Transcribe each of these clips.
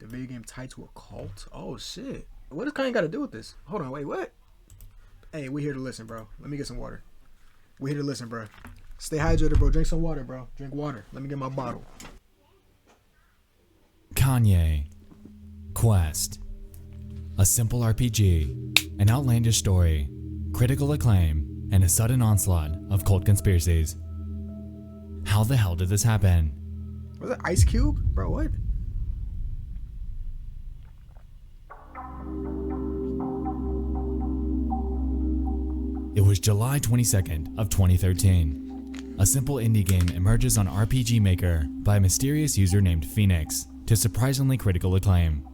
video game tied to a cult? Oh shit. What does Kanye got to do with this? Hold on, wait, what? Hey, we here to listen, bro. Let me get some water. We here to listen, bro. Stay hydrated, bro. Drink some water, bro. Drink water. Let me get my bottle. Kanye. Quest. A simple RPG, an outlandish story, critical acclaim, and a sudden onslaught of cult conspiracies. How the hell did this happen? Was it Ice Cube? Bro, what? It was July 22nd of 2013. A simple indie game emerges on RPG Maker by a mysterious user named Phoenix to surprisingly critical acclaim.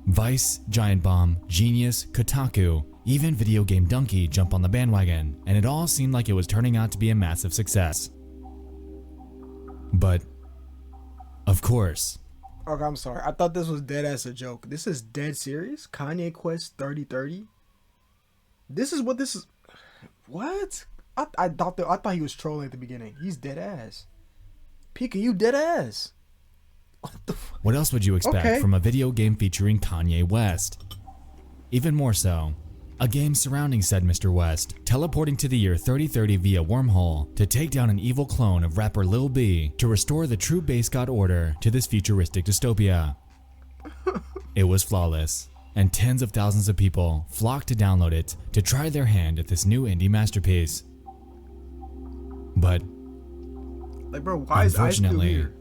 Vice, Giant Bomb, Genius, Kotaku, even Video Game Donkey jump on the bandwagon, and it all seemed like it was turning out to be a massive success. But, of course. Okay, I'm sorry. I thought this was dead as a joke. This is dead serious? Kanye Quest 3030? This is what this is. What? I thought he was trolling at the beginning. He's dead ass. Pika, you dead ass. What the fuck? What else would you expect from a video game featuring Kanye West? Even more so, a game surrounding said Mr. West, teleporting to the year 3030 via wormhole to take down an evil clone of rapper Lil B to restore the true base god order to this futuristic dystopia. It was flawless, and tens of thousands of people flocked to download it to try their hand at this new indie masterpiece. But, like, bro, why is Ice Cube here?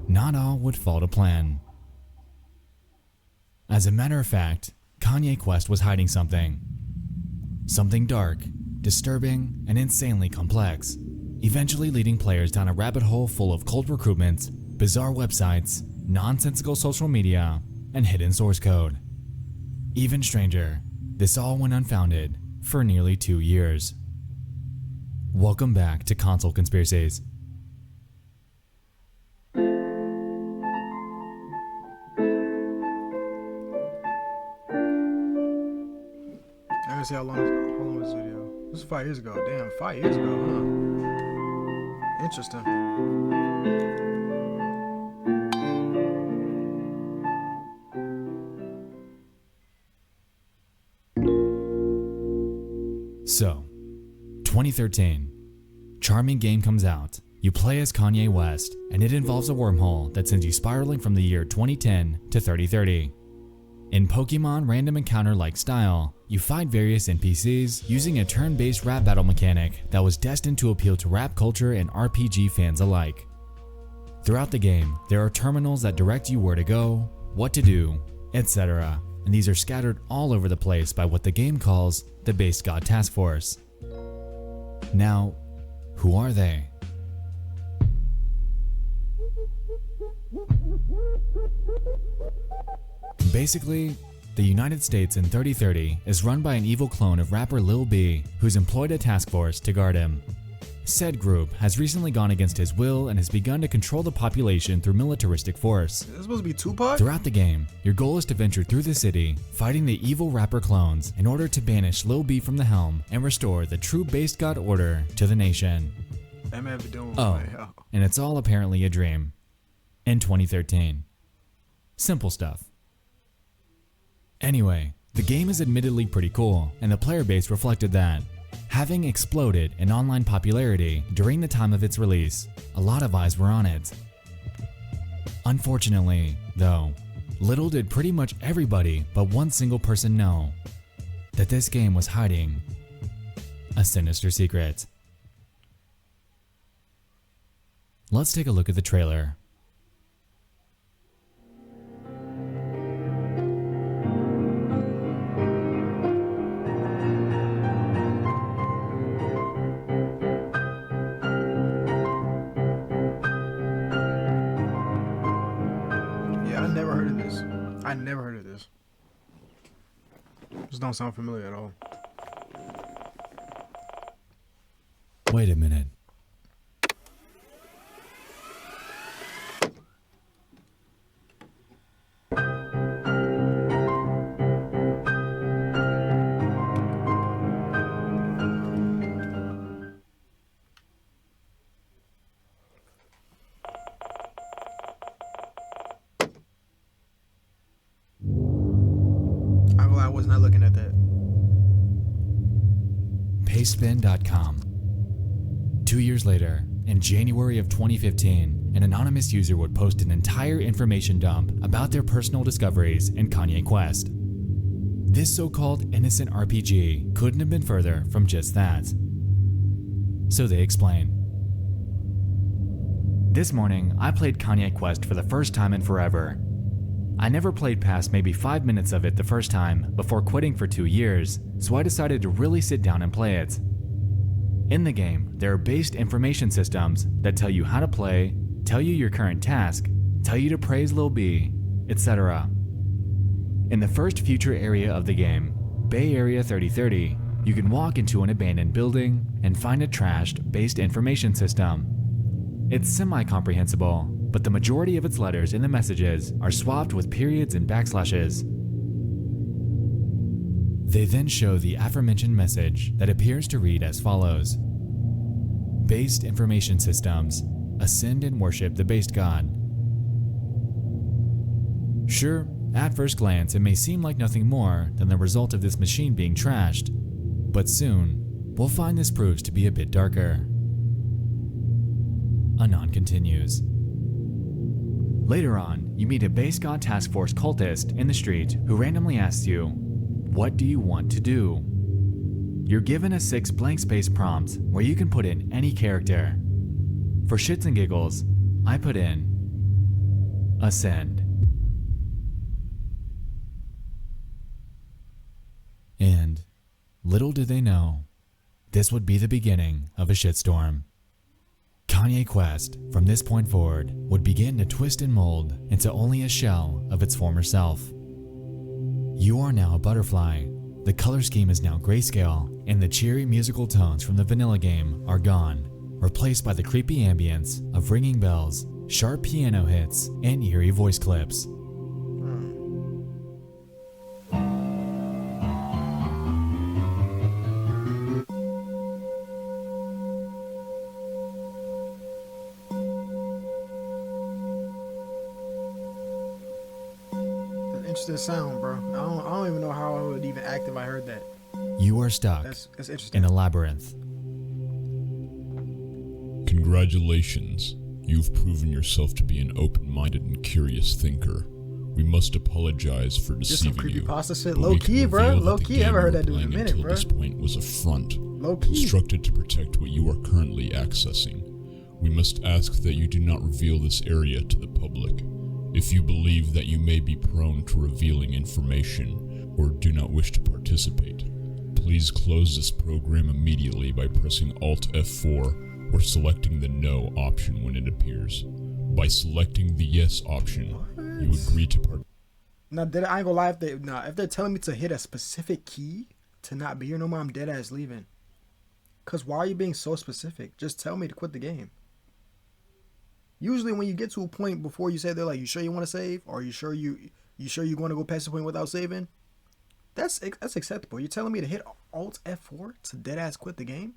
Not all would fall to plan. As a matter of fact, Kanye Quest was hiding something. Something dark, disturbing, and insanely complex, eventually leading players down a rabbit hole full of cult recruitments, bizarre websites, nonsensical social media, and hidden source code. Even stranger, this all went unfounded for nearly 2 years. Welcome back to Console Conspiracies. I gotta see how long was this video. This is 5 years ago. Damn, 5 years ago, huh? Interesting. So, 2013. Charming game comes out. You play as Kanye West, and it involves a wormhole that sends you spiraling from the year 2010 to 3030. In Pokemon random encounter-like style, you fight various NPCs using a turn-based rap battle mechanic that was destined to appeal to rap culture and RPG fans alike. Throughout the game, there are terminals that direct you where to go, what to do, etc., and these are scattered all over the place by what the game calls the Base God Task Force. Now, who are they? Basically, the United States in 3030 is run by an evil clone of rapper Lil B who's employed a task force to guard him. Said group has recently gone against his will and has begun to control the population through militaristic force. Is this supposed to be Tupac? Throughout the game, your goal is to venture through the city, fighting the evil rapper clones in order to banish Lil B from the helm and restore the true base god order to the nation. And it's all apparently a dream. In 2013. Simple stuff. Anyway, the game is admittedly pretty cool, and the player base reflected that. Having exploded in online popularity during the time of its release, a lot of eyes were on it. Unfortunately, though, little did pretty much everybody but one single person know that this game was hiding a sinister secret. Let's take a look at the trailer. I never heard of this. This don't sound familiar at all. Wait a minute. I was not looking at that. Pastebin.com. 2 years later, in January of 2015, an anonymous user would post an entire information dump about their personal discoveries in Kanye Quest. This so-called innocent RPG couldn't have been further from just that. So they explain. This morning, I played Kanye Quest for the first time in forever. I never played past maybe 5 minutes of it the first time before quitting for 2 years, so I decided to really sit down and play it. In the game, there are based information systems that tell you how to play, tell you your current task, tell you to praise Lil B, etc. In the first future area of the game, Bay Area 3030, you can walk into an abandoned building and find a trashed based information system. It's semi-comprehensible, but the majority of its letters in the messages are swapped with periods and backslashes. They then show the aforementioned message that appears to read as follows. Based information systems, ascend and worship the based god. Sure, at first glance it may seem like nothing more than the result of this machine being trashed, but soon, we'll find this proves to be a bit darker. Anon continues. Later on, you meet a base god task force cultist in the street who randomly asks you, "What do you want to do?" You're given a 6 blank space prompts where you can put in any character. For shits and giggles, I put in Ascend. And little did they know, this would be the beginning of a shitstorm. Kanye Quest, from this point forward, would begin to twist and mold into only a shell of its former self. You are now a butterfly. The color scheme is now grayscale, and the cheery musical tones from the vanilla game are gone, replaced by the creepy ambience of ringing bells, sharp piano hits, and eerie voice clips. Interesting sound, bro. I don't even know how I would even act if I heard that. You are stuck That's interesting. in a labyrinth. Congratulations. You've proven yourself to be an open-minded and curious thinker. We must apologize for Just some deceiving you. creepypasta shit. but Low we can key, bro. reveal that Low the key. game I haven't heard you were that dude in a playing minute, until bro. this point was a front, Low key. constructed to protect what you are currently accessing. We must ask that you do not reveal this area to the public. If you believe that you may be prone to revealing information or do not wish to participate, please close this program immediately by pressing Alt F4 or selecting the No option when it appears. By selecting the Yes option, you agree to participate. Now, I ain't gonna lie. If they're telling me to hit a specific key to not be here no more, I'm dead ass leaving. Cause why are you being so specific? Just tell me to quit the game. Usually, when you get to a point before you say they're like, "You sure you want to save?" or "You sure you want to go past the point without saving?" That's acceptable. You're telling me to hit Alt F4 to dead ass quit the game?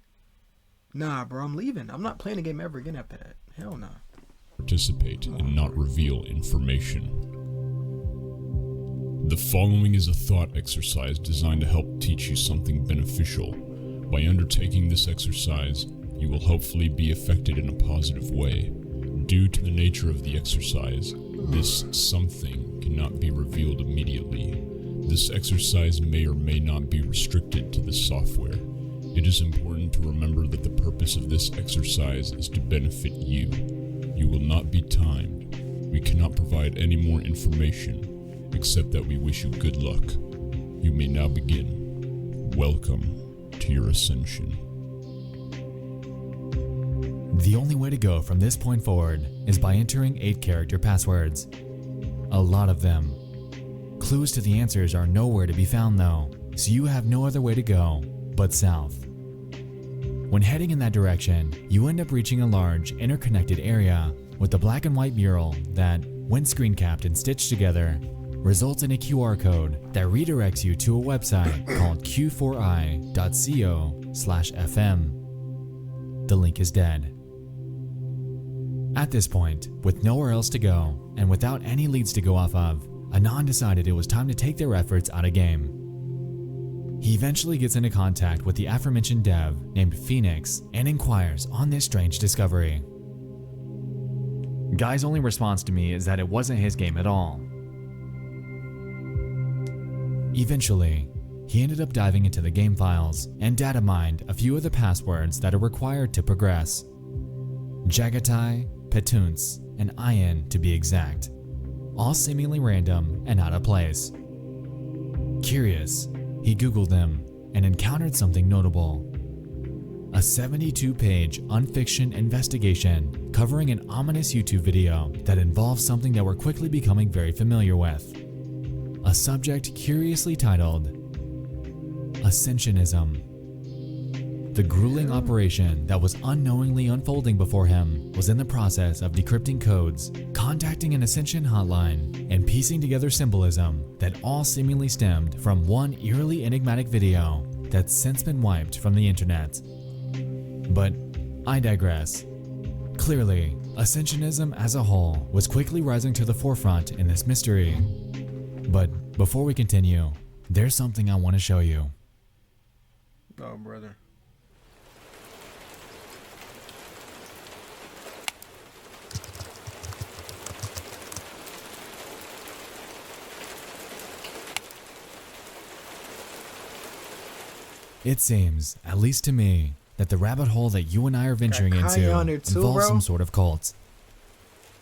Nah, bro, I'm leaving. I'm not playing the game ever again after that. Hell nah. Participate and not reveal information. The following is a thought exercise designed to help teach you something beneficial. By undertaking this exercise, you will hopefully be affected in a positive way. Due to the nature of the exercise, this something cannot be revealed immediately. This exercise may or may not be restricted to this software. It is important to remember that the purpose of this exercise is to benefit you. You will not be timed. We cannot provide any more information, except that we wish you good luck. You may now begin. Welcome to your ascension. The only way to go from this point forward is by entering 8-character passwords. A lot of them. Clues to the answers are nowhere to be found though, so you have no other way to go but south. When heading in that direction, you end up reaching a large, interconnected area with a black and white mural that, when screen capped and stitched together, results in a QR code that redirects you to a website called q4i.co/fm. The link is dead. At this point, with nowhere else to go, and without any leads to go off of, Anon decided it was time to take their efforts out of game. He eventually gets into contact with the aforementioned dev named Phoenix and inquires on this strange discovery. Guy's only response to me is that it wasn't his game at all. Eventually, he ended up diving into the game files and data mined a few of the passwords that are required to progress. Jagatai, Petuns, and Ian to be exact, all seemingly random and out of place. Curious, he googled them and encountered something notable. A 72-page unfiction investigation covering an ominous YouTube video that involves something that we're quickly becoming very familiar with. A subject curiously titled Ascensionism. The grueling operation that was unknowingly unfolding before him was in the process of decrypting codes, contacting an Ascension hotline, and piecing together symbolism that all seemingly stemmed from one eerily enigmatic video that's since been wiped from the internet. But I digress. Clearly, Ascensionism as a whole was quickly rising to the forefront in this mystery. But before we continue, there's something I want to show you. Oh, brother. It seems, at least to me, that the rabbit hole that you and I are venturing Got Kanye on into there too, involves bro. some sort of cult.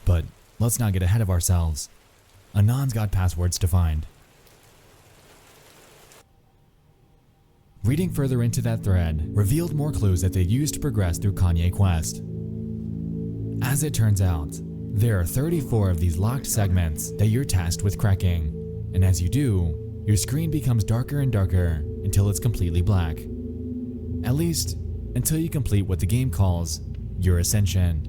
But let's not get ahead of ourselves. Anon's got passwords to find. Reading further into that thread revealed more clues that they used to progress through Kanye Quest. As it turns out, there are 34 of these locked segments that you're tasked with cracking, and as you do, your screen becomes darker and darker until it's completely black. At least, until you complete what the game calls your ascension.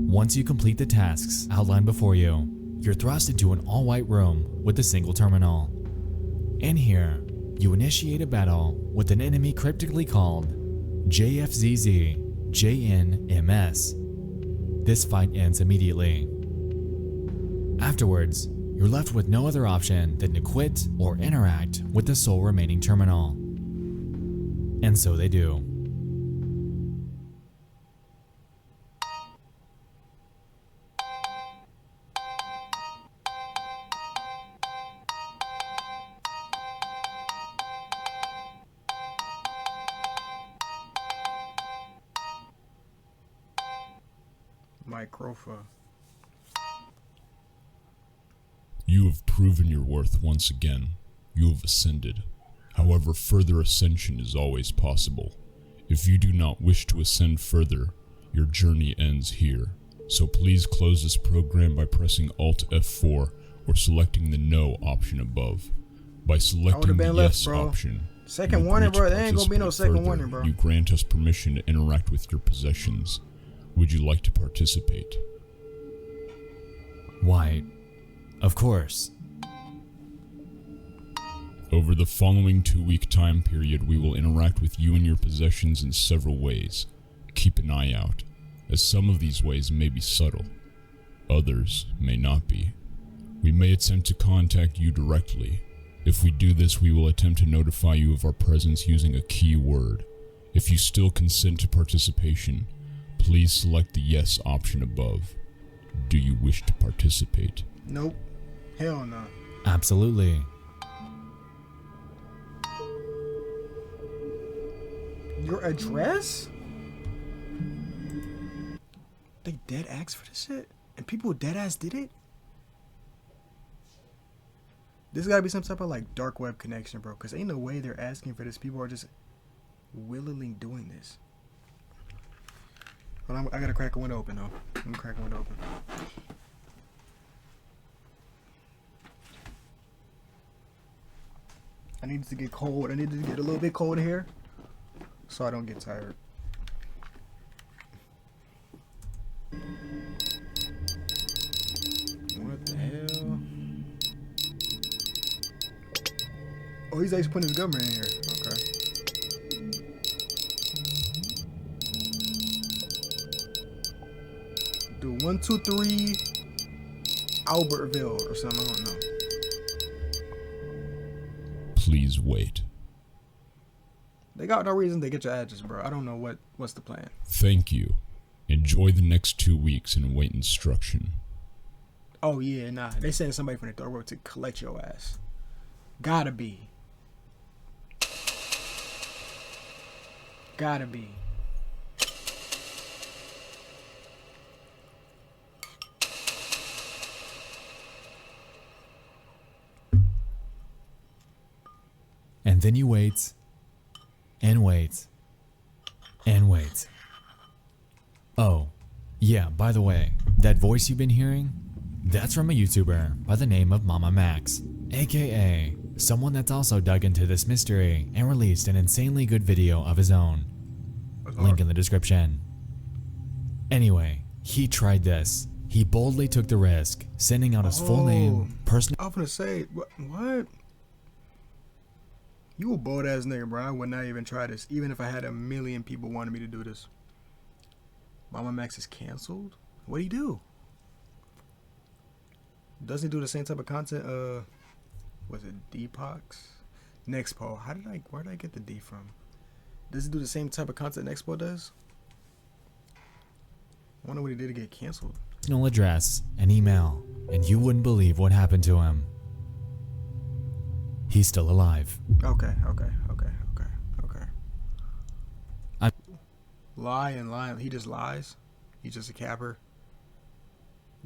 Once you complete the tasks outlined before you, you're thrust into an all-white room with a single terminal. In here, you initiate a battle with an enemy cryptically called JFZZ JNMS. This fight ends immediately. Afterwards, you're left with no other option than to quit or interact with the sole remaining terminal. And so they do. Microphone. You have proven your worth once again. You have ascended. However, further ascension is always possible. If you do not wish to ascend further, your journey ends here. So please close this program by pressing Alt F4 or selecting the No option above. By selecting the been left, Yes bro. option, Second you warning, agree bro. to There ain't gonna be no participate second further. warning, bro. You grant us permission to interact with your possessions. Would you like to participate? Why, of course. Over the following 2-week time period, we will interact with you and your possessions in several ways. Keep an eye out, as some of these ways may be subtle. Others may not be. We may attempt to contact you directly. If we do this, we will attempt to notify you of our presence using a key word. If you still consent to participation, please select the Yes option above. Do you wish to participate? Nope. Hell no. Absolutely. Your address? They dead asked for this shit? And people dead ass did it? This gotta be some type of like dark web connection, bro. Cause ain't no way they're asking for this. People are just willingly doing this. Hold on, I gotta crack a window open though. I'm gonna crack a window open. I need it to get cold. I need it to get a little bit cold here, so I don't get tired. What the hell? Oh, he's actually putting his government in here. Okay. Do 1, 2, 3, Albertville or something. I don't know. Please wait. They got no reason to get your address, bro. I don't know what's the plan. Thank you. Enjoy the next 2 weeks and await instruction. Oh yeah, nah. They sending somebody from the third world to collect your ass. Gotta be. Gotta be. And then you wait, and wait, and wait. Oh, yeah, by the way, that voice you've been hearing, that's from a YouTuber by the name of Mama Max, aka someone that's also dug into this mystery and released an insanely good video of his own. Link in the description. Anyway, he tried this. He boldly took the risk, sending out his full name, personal. I was gonna say, what? You a bold ass nigga, bro. I would not even try this, even if I had 1 million people wanting me to do this. Mama Max is canceled? What'd he do? Doesn't he do the same type of content? Was it Deepox? Nexpo. Where did I get the D from? Does he do the same type of content Nexpo does? I wonder what he did to get canceled. Address and email, and you wouldn't believe what happened to him. He's still alive. Okay. I- Lie. He just lies. He's just a capper.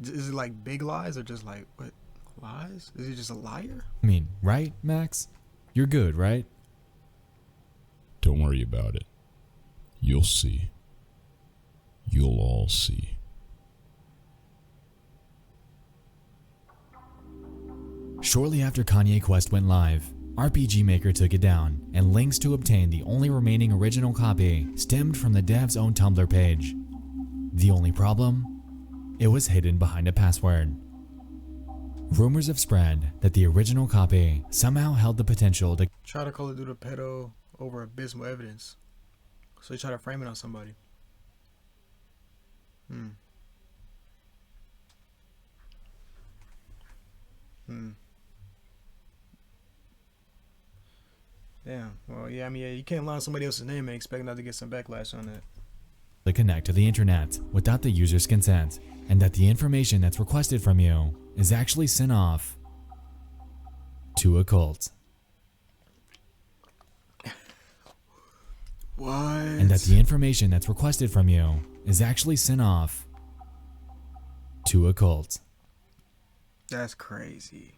Is it like big lies or just like what lies? Is he just a liar? I mean, right, Max? You're good, right? Don't worry about it. You'll see. You'll all see. Shortly after Kanye Quest went live, RPG Maker took it down, and links to obtain the only remaining original copy stemmed from the dev's own Tumblr page. The only problem? It was hidden behind a password. Rumors have spread that the original copy somehow held the potential to Try to call it due to pedo over abysmal evidence. So he tried to frame it on somebody. Damn. Well, yeah, I mean, you can't lie on somebody else's name and expect not to get some backlash on that. connect to the internet without the user's consent, and that the information that's requested from you is actually sent off to a cult. What? And that the information that's requested from you is actually sent off to a cult. That's crazy.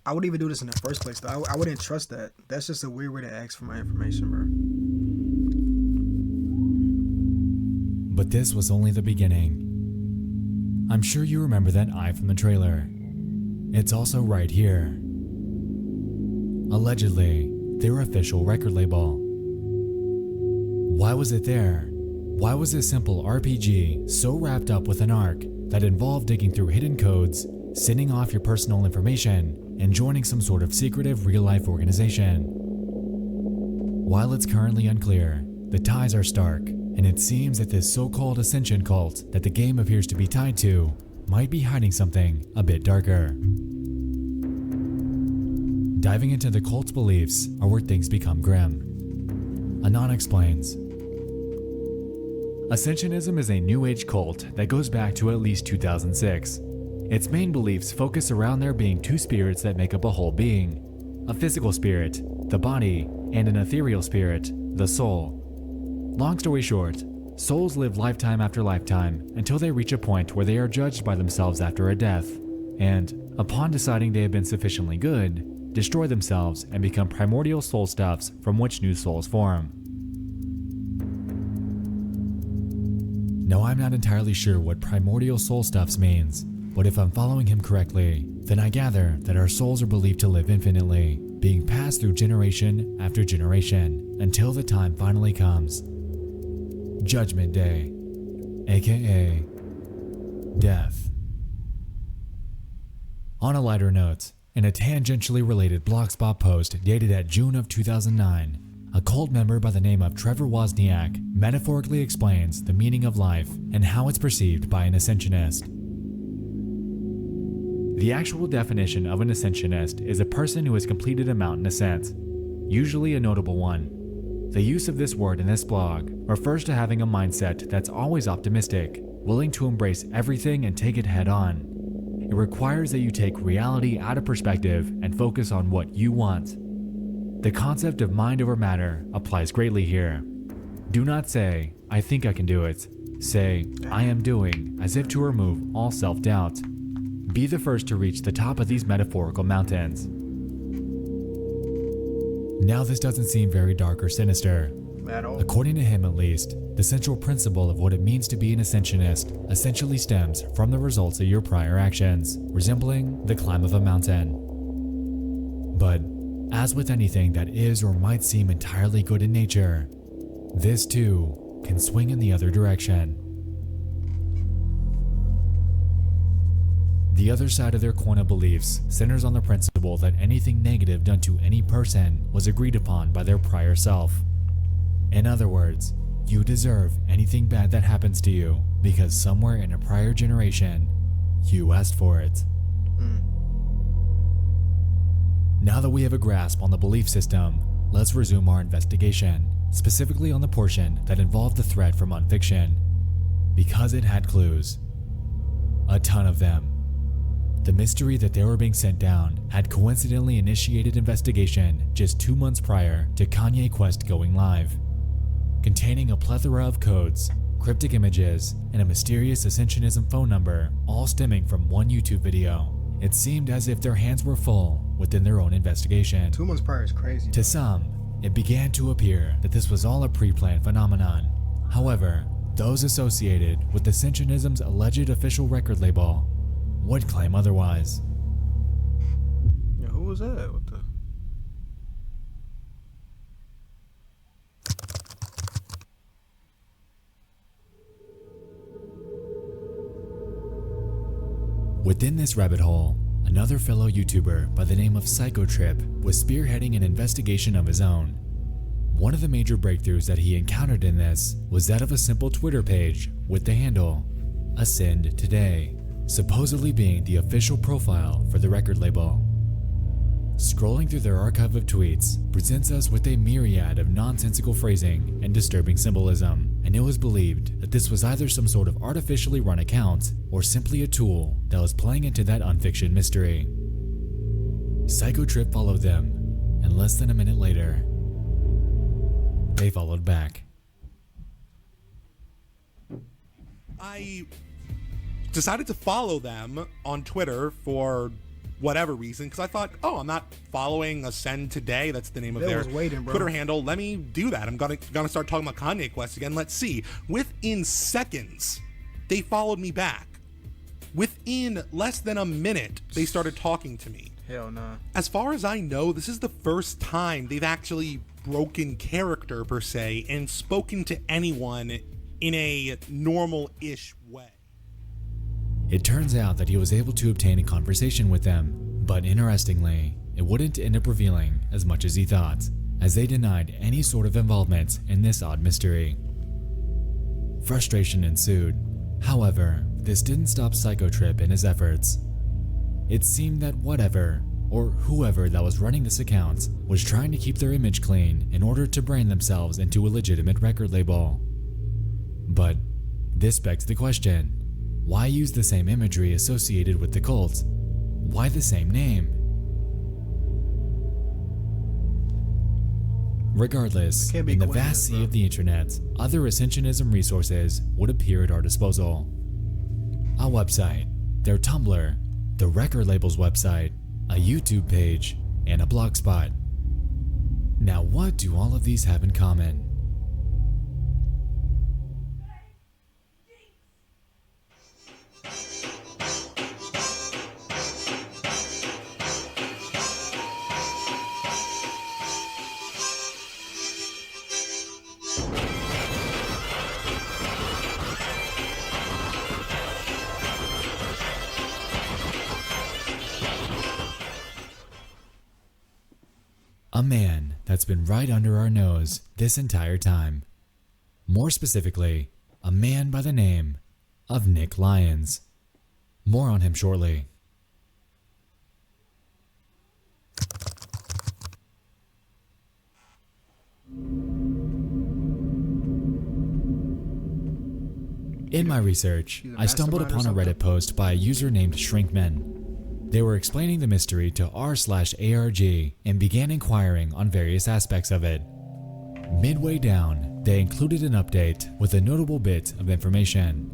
I wouldn't even do this in the first place, though. I wouldn't trust that. That's just a weird way to ask for my information, bro. But this was only the beginning. I'm sure you remember that eye from the trailer. It's also right here. Allegedly, their official record label. Why was it there? Why was this simple RPG so wrapped up with an arc that involved digging through hidden codes, sending off your personal information, and joining some sort of secretive real-life organization? While it's currently unclear, the ties are stark, and it seems that this so-called Ascension cult that the game appears to be tied to might be hiding something a bit darker. Diving into the cult's beliefs are where things become grim. Anon explains. Ascensionism is a New Age cult that goes back to at least 2006. Its main beliefs focus around there being two spirits that make up a whole being: a physical spirit, the body, and an ethereal spirit, the soul. Long story short, souls live lifetime after lifetime until they reach a point where they are judged by themselves after a death, and, upon deciding they have been sufficiently good, destroy themselves and become primordial soul stuffs from which new souls form. Now, I'm not entirely sure what primordial soul stuffs means, but if I'm following him correctly, then I gather that our souls are believed to live infinitely, being passed through generation after generation, until the time finally comes. Judgment Day, aka death. On a lighter note, In a tangentially related Blogspot post dated at June of 2009, a cult member by the name of Trevor Wozniak metaphorically explains the meaning of life and how it's perceived by an ascensionist. The actual definition of an ascensionist is a person who has completed a mountain ascent, usually a notable one. The use of this word in this blog refers to having a mindset that's always optimistic, willing to embrace everything and take it head on. It requires that you take reality out of perspective and focus on what you want. The concept of mind over matter applies greatly here. Do not say, I think I can do it. Say, I am doing, as if to remove all self-doubt. Be the first to reach the top of these metaphorical mountains. Now this doesn't seem very dark or sinister. At all. According to him at least, the central principle of what it means to be an ascensionist essentially stems from the results of your prior actions, resembling the climb of a mountain. But, as with anything that is or might seem entirely good in nature, this too can swing in the other direction. The other side of their coin of beliefs centers on the principle that anything negative done to any person was agreed upon by their prior self. In other words, you deserve anything bad that happens to you because somewhere in a prior generation, you asked for it. Now that we have a grasp on the belief system, let's resume our investigation, specifically on the portion that involved the threat from Unfiction, because it had clues. A ton of them. The mystery that they were being sent down had coincidentally initiated investigation just 2 months prior to Kanye Quest going live, containing a plethora of codes, cryptic images, and a mysterious Ascensionism phone number, all stemming from one YouTube video. It seemed as if their hands were full within their own investigation. 2 months prior is crazy. To some, it began to appear that this was all a pre-planned phenomenon. However, those associated with Ascensionism's alleged official record label would claim otherwise. Yeah, who was that? What the? Within this rabbit hole, another fellow YouTuber by the name of Psychotrip was spearheading an investigation of his own. One of the major breakthroughs that he encountered in this was that of a simple Twitter page with the handle Ascend Today, supposedly being the official profile for the record label. Scrolling through their archive of tweets presents us with a myriad of nonsensical phrasing and disturbing symbolism, and it was believed that this was either some sort of artificially run account or simply a tool that was playing into that Unfiction mystery. Psychotrip followed them, and less than a minute later, they followed back. I decided to follow them on Twitter for whatever reason, because I thought, oh, I'm not following Ascend Today. That's the name of their Twitter handle. Let me do that. I'm gonna start talking about Kanye Quest again. Let's see. Within seconds, they followed me back. Within less than a minute, they started talking to me. Hell nah. As far as I know, this is the first time they've actually broken character, per se, and spoken to anyone in a normal-ish way. It turns out that he was able to obtain a conversation with them, but interestingly, it wouldn't end up revealing as much as he thought, as they denied any sort of involvement in this odd mystery. Frustration ensued. However, this didn't stop Psychotrip in his efforts. It seemed that whatever, or whoever that was running this account, was trying to keep their image clean in order to brand themselves into a legitimate record label. But this begs the question, why use the same imagery associated with the cult? Why the same name? Regardless, in the vast sea of the internet, other Ascensionism resources would appear at our disposal. A website, their Tumblr, the record label's website, a YouTube page, and a blogspot. Now what do all of these have in common? A man that's been right under our nose this entire time. More specifically, a man by the name of Nick Lyons. More on him shortly. In my research, I stumbled upon a Reddit post by a user named Shrinkmen. They were explaining the mystery to r/ARG and began inquiring on various aspects of it. Midway down, they included an update with a notable bit of information.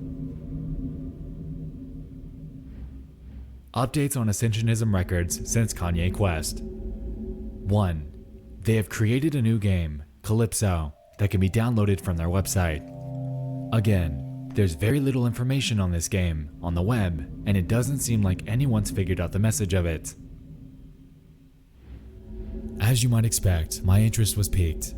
Updates on Ascensionism records since Kanye Quest. 1. They have created a new game, Calypso, that can be downloaded from their website. Again, there's very little information on this game on the web, and it doesn't seem like anyone's figured out the message of it. As you might expect, my interest was piqued.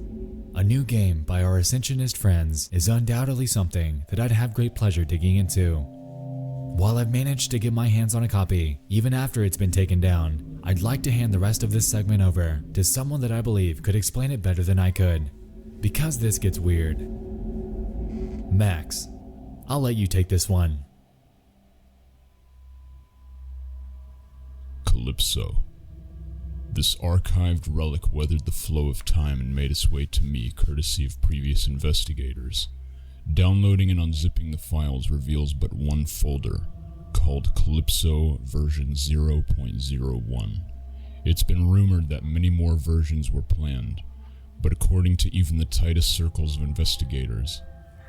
A new game by our Ascensionist friends is undoubtedly something that I'd have great pleasure digging into. While I've managed to get my hands on a copy, even after it's been taken down, I'd like to hand the rest of this segment over to someone that I believe could explain it better than I could, because this gets weird. Max, I'll let you take this one. Calypso. This archived relic weathered the flow of time and made its way to me courtesy of previous investigators. Downloading and unzipping the files reveals but one folder, called Calypso version 0.01. It's been rumored that many more versions were planned, but according to even the tightest circles of investigators,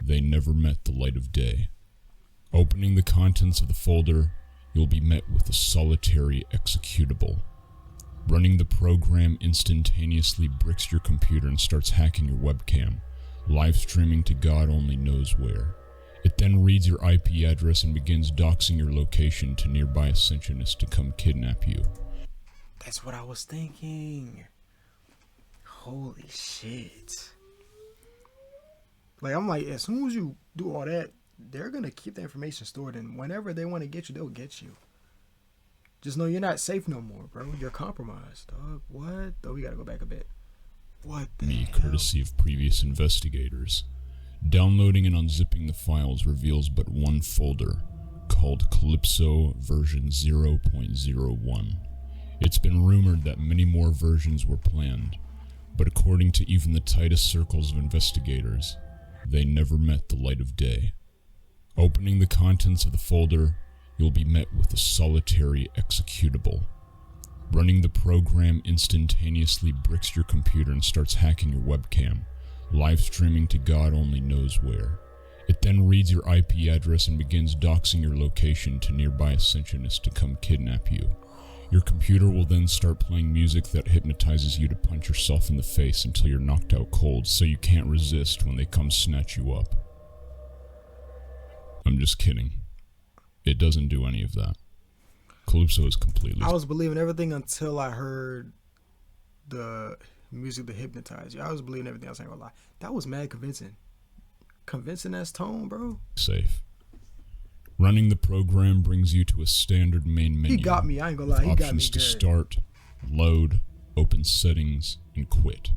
they never met the light of day. Opening the contents of the folder, you'll be met with a solitary executable. Running the program instantaneously bricks your computer and starts hacking your webcam, live streaming to God only knows where. It then reads your IP address and begins doxing your location to nearby Ascensionists to come kidnap you. That's what I was thinking. Holy shit. Like, I'm like, as soon as you do all that, they're going to keep the information stored, and whenever they want to get you, they'll get you. Just know you're not safe no more, bro. You're compromised, dog. What? Oh, we got to go back a bit. What the Me, hell? courtesy of previous investigators. Downloading and unzipping the files reveals but one folder, called Calypso version 0.01. It's been rumored that many more versions were planned, but according to even the tightest circles of investigators, they never met the light of day. Opening the contents of the folder, you'll be met with a solitary executable. Running the program instantaneously bricks your computer and starts hacking your webcam, live streaming to God only knows where. It then reads your IP address and begins doxing your location to nearby Ascensionists to come kidnap you. Your computer will then start playing music that hypnotizes you to punch yourself in the face until you're knocked out cold so you can't resist when they come snatch you up. I'm just kidding. It doesn't do any of that. Calypso is completely... I was believing everything until I heard the music that hypnotized you. I was believing everything else, I ain't gonna lie. That was mad convincing. Convincing as tone, bro. safe. Running the program brings you to a standard main menu. He got me, I ain't gonna lie. He got me options to good. start, load, open settings, and quit.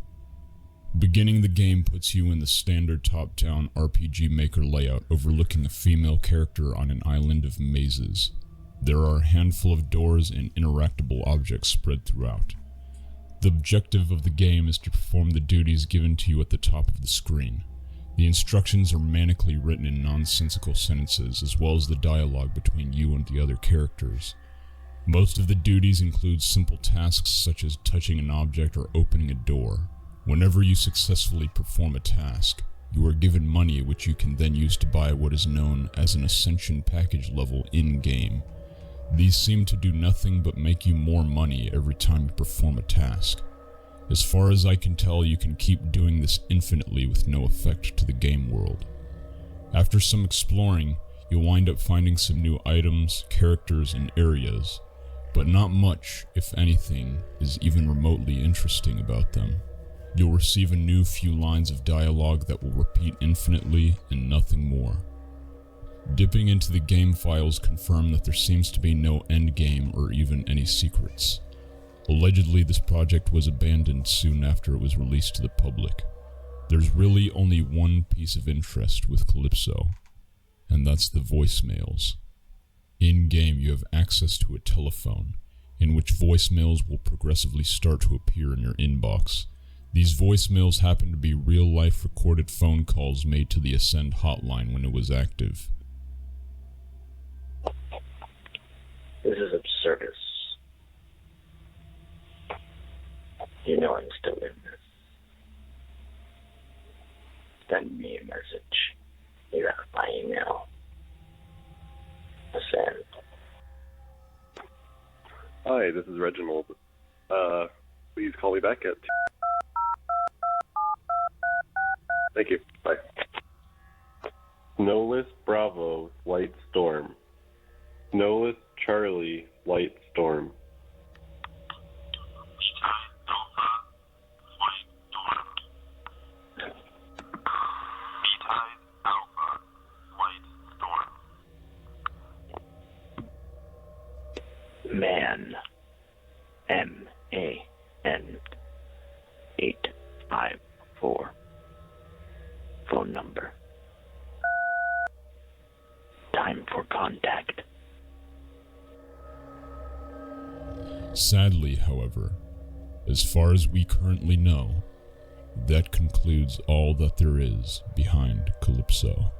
Beginning the game puts you in the standard top-down RPG Maker layout overlooking a female character on an island of mazes. There are a handful of doors and interactable objects spread throughout. The objective of the game is to perform the duties given to you at the top of the screen. The instructions are manically written in nonsensical sentences, as well as the dialogue between you and the other characters. Most of the duties include simple tasks such as touching an object or opening a door. Whenever you successfully perform a task, you are given money which you can then use to buy what is known as an Ascension package level in-game. These seem to do nothing but make you more money every time you perform a task. As far as I can tell, you can keep doing this infinitely with no effect to the game world. After some exploring, you'll wind up finding some new items, characters, and areas, but not much, if anything, is even remotely interesting about them. You'll receive a new few lines of dialogue that will repeat infinitely and nothing more. Dipping into the game files confirm that there seems to be no endgame or even any secrets. Allegedly, this project was abandoned soon after it was released to the public. There's really only one piece of interest with Calypso, and that's the voicemails. In-game, you have access to a telephone, in which voicemails will progressively start to appear in your inbox. These voicemails happen to be real-life recorded phone calls made to the Ascend hotline when it was active. This is absurdus. You know I'm still in this. Send me a message. You got my email. Ascend. Hi, this is Reginald. Please call me back at... Thank you. Bye. Snowless Bravo, Light Storm. Snowless Charlie, Light Storm. Man. M-A-N 854. Phone number. Time for contact. Sadly, however, as far as we currently know, that concludes all that there is behind Calypso.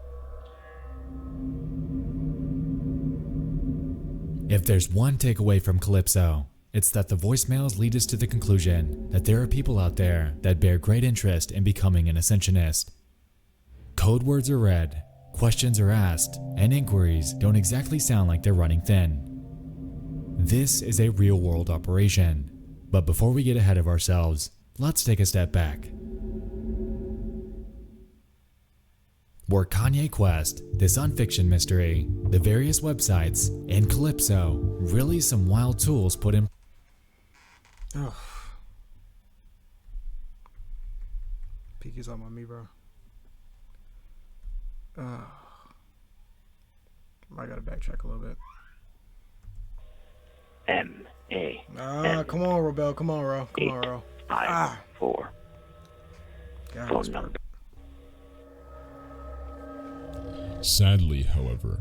If there's one takeaway from Calypso, it's that the voicemails lead us to the conclusion that there are people out there that bear great interest in becoming an Ascensionist. Code words are read, questions are asked, and inquiries don't exactly sound like they're running thin. This is a real-world operation, but before we get ahead of ourselves, let's take a step back. Were Kanye Quest, this unfiction mystery, the various websites, and Calypso really some wild tools put in? Ugh. Pinky's on me, bro. I gotta backtrack a little bit. M-A. Come on, Rowbell. Come on, Ro. Come on, Ro. 854. God, Phone number. Sadly, however,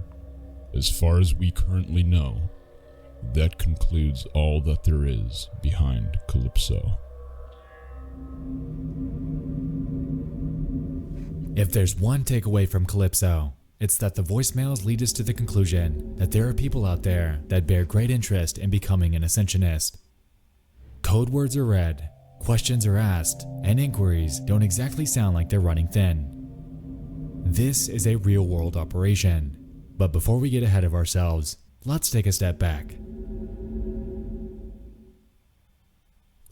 as far as we currently know, that concludes all that there is behind Calypso. If there's one takeaway from Calypso, it's that the voicemails lead us to the conclusion that there are people out there that bear great interest in becoming an Ascensionist. Code words are read, questions are asked, and inquiries don't exactly sound like they're running thin. This is a real-world operation, but before we get ahead of ourselves, let's take a step back.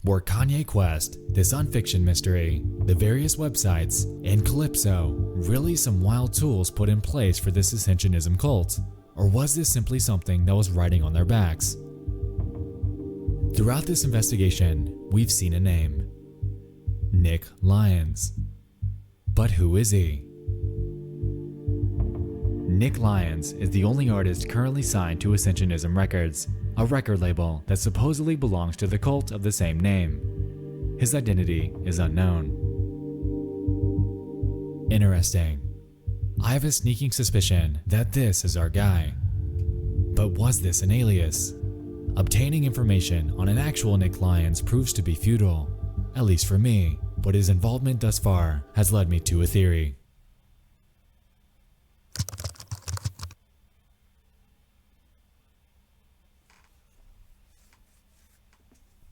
Were Kanye Quest, this unfiction mystery, the various websites, and Calypso really some wild tools put in place for this Ascensionism cult? Or was this simply something that was riding on their backs? Throughout this investigation, we've seen a name. Nick Lyons. But who is he? Nick Lyons is the only artist currently signed to Ascensionism Records, a record label that supposedly belongs to the cult of the same name. His identity is unknown. Interesting. I have a sneaking suspicion that this is our guy. But was this an alias? Obtaining information on an actual Nick Lyons proves to be futile, at least for me, but his involvement thus far has led me to a theory.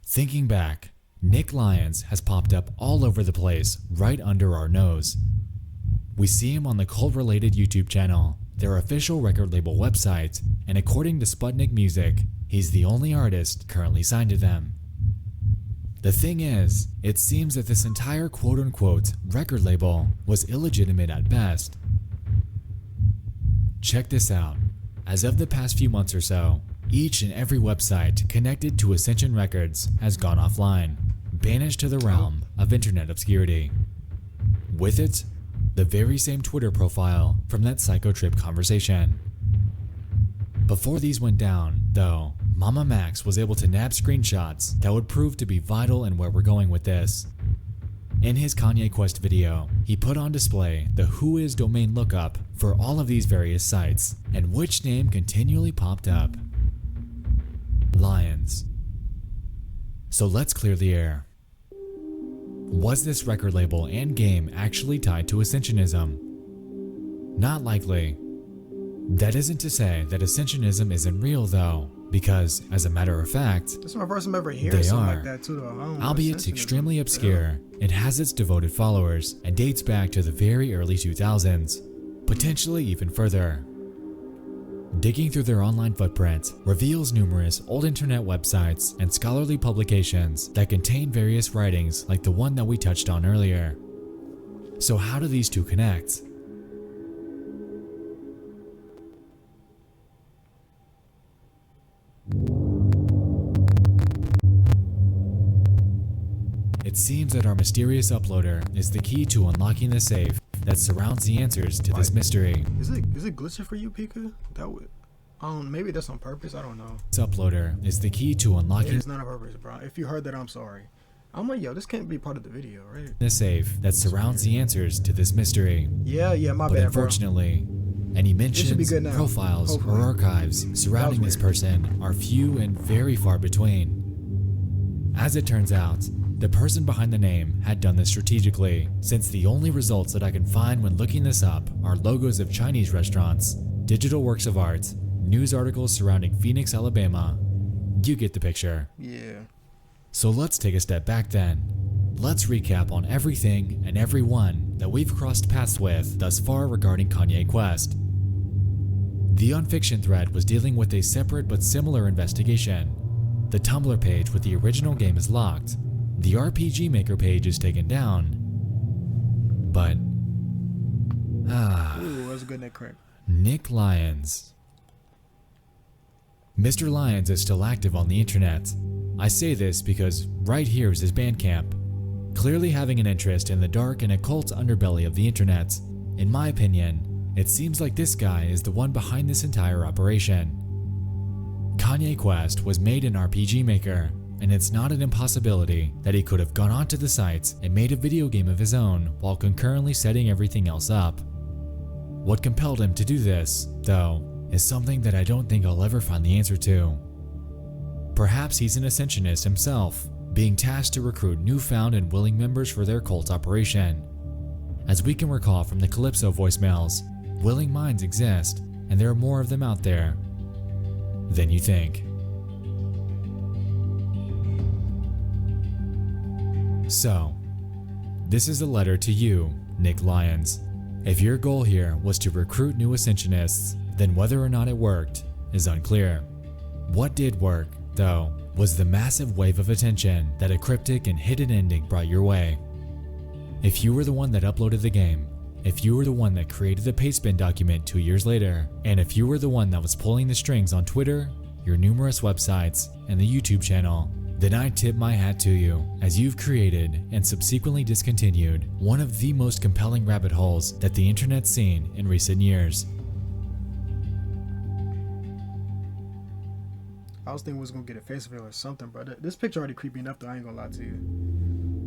Thinking back, Nick Lyons has popped up all over the place right under our nose. We see him on the cult-related YouTube channel, their official record label website, and according to Sputnik Music, he's the only artist currently signed to them. The thing is, it seems that this entire quote-unquote record label was illegitimate at best. Check this out. As of the past few months or so, each and every website connected to Ascension Records has gone offline, banished to the realm of internet obscurity. With it, the very same Twitter profile from that Psycho Trip conversation. Before these went down, though, Mama Max was able to nab screenshots that would prove to be vital in where we're going with this. In his Kanye Quest video, he put on display the whois domain lookup for all of these various sites, and which name continually popped up? Lions. So let's clear the air. Was this record label and game actually tied to Ascensionism? Not likely. That isn't to say that Ascensionism isn't real though, because as a matter of fact, that's my first time ever hearing something like that too though. Albeit extremely obscure, it has its devoted followers and dates back to the very early 2000s, potentially even further. Digging through their online footprint reveals numerous old internet websites and scholarly publications that contain various writings like the one that we touched on earlier. So how do these two connect? It seems that our mysterious uploader is the key to unlocking the safe that surrounds the answers to this mystery. Is it glitching for you, Pika? That would, maybe that's on purpose. I don't know. This uploader is the key to unlocking. It's not on purpose, bro. If you heard that, I'm sorry. I'm like, yo, this can't be part of the video, right? The safe that surrounds the answers to this mystery. Yeah, my but bad, unfortunately, any mentions, profiles, hopefully, or archives surrounding this person are few and very far between. As it turns out, the person behind the name had done this strategically, since the only results that I can find when looking this up are logos of Chinese restaurants, digital works of art, news articles surrounding Phoenix, Alabama. You get the picture. Yeah. So let's take a step back then. Let's recap on everything and everyone that we've crossed paths with thus far regarding Kanye Quest. The Unfiction thread was dealing with a separate but similar investigation. The Tumblr page with the original game is locked. The RPG Maker page is taken down. But ooh, that's a good neck crack. Nick Lyons. Mr. Lyons is still active on the internet. I say this because right here is his Bandcamp. Clearly having an interest in the dark and occult underbelly of the internet. In my opinion, it seems like this guy is the one behind this entire operation. Kanye Quest was made in RPG Maker, and it's not an impossibility that he could have gone onto the site and made a video game of his own while concurrently setting everything else up. What compelled him to do this, though, is something that I don't think I'll ever find the answer to. Perhaps he's an Ascensionist himself, being tasked to recruit newfound and willing members for their cult operation. As we can recall from the Calypso voicemails, willing minds exist, and there are more of them out there than you think. So, this is a letter to you, Nick Lyons. If your goal here was to recruit new Ascensionists, then whether or not it worked is unclear. What did work, though, was the massive wave of attention that a cryptic and hidden ending brought your way. If you were the one that uploaded the game, if you were the one that created the pastebin document 2 years later, and if you were the one that was pulling the strings on Twitter, your numerous websites, and the YouTube channel, then I tip my hat to you, as you've created and subsequently discontinued one of the most compelling rabbit holes that the internet's seen in recent years. I was thinking we was gonna get a face reveal or something, bro. This picture already creepy enough though, I ain't gonna lie to you.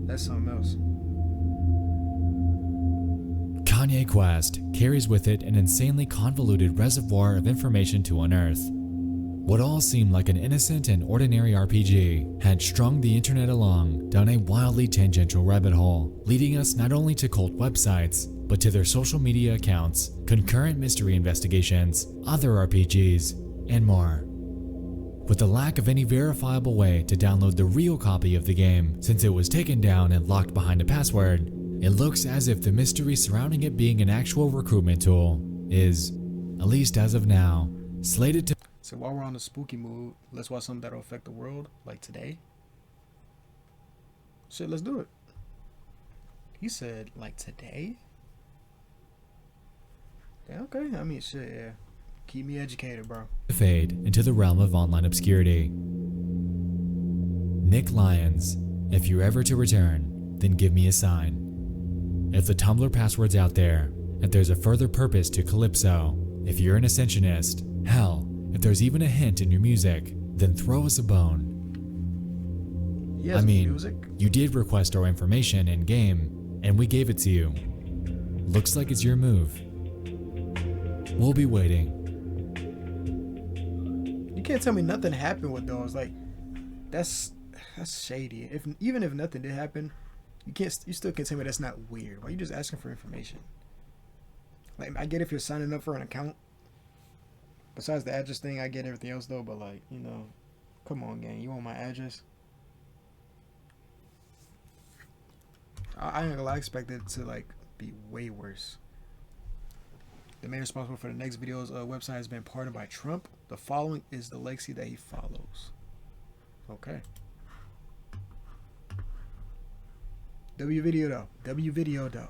That's something else. Kanye Quest carries with it an insanely convoluted reservoir of information to unearth. What all seemed like an innocent and ordinary RPG had strung the internet along down a wildly tangential rabbit hole, leading us not only to cult websites, but to their social media accounts, concurrent mystery investigations, other RPGs, and more. With the lack of any verifiable way to download the real copy of the game since it was taken down and locked behind a password, it looks as if the mystery surrounding it being an actual recruitment tool is, at least as of now, slated to. So while we're on the spooky mood, let's watch something that'll affect the world, like today. Shit, let's do it. He said, like today? Yeah, okay. I mean, shit, yeah. Keep me educated, bro. Fade into the realm of online obscurity. Nick Lyons, if you're ever to return, then give me a sign. If the Tumblr password's out there, if there's a further purpose to Calypso, if you're an Ascensionist, hell, if there's even a hint in your music, then throw us a bone. He has I mean, music? you did request our information in game, and we gave it to you. Looks like it's your move. We'll be waiting. You can't tell me nothing happened with those. Like, that's shady. Even if nothing did happen, you still can't tell me that's not weird. Why are you just asking for information? Like, I get if you're signing up for an account. Besides the address thing, I get everything else though. But like, come on, gang. You want my address? I ain't gonna lie, I expected it to like be way worse. The man responsible for the next video's website has been pardoned by Trump. The following is the legacy that he follows. Okay. W video though.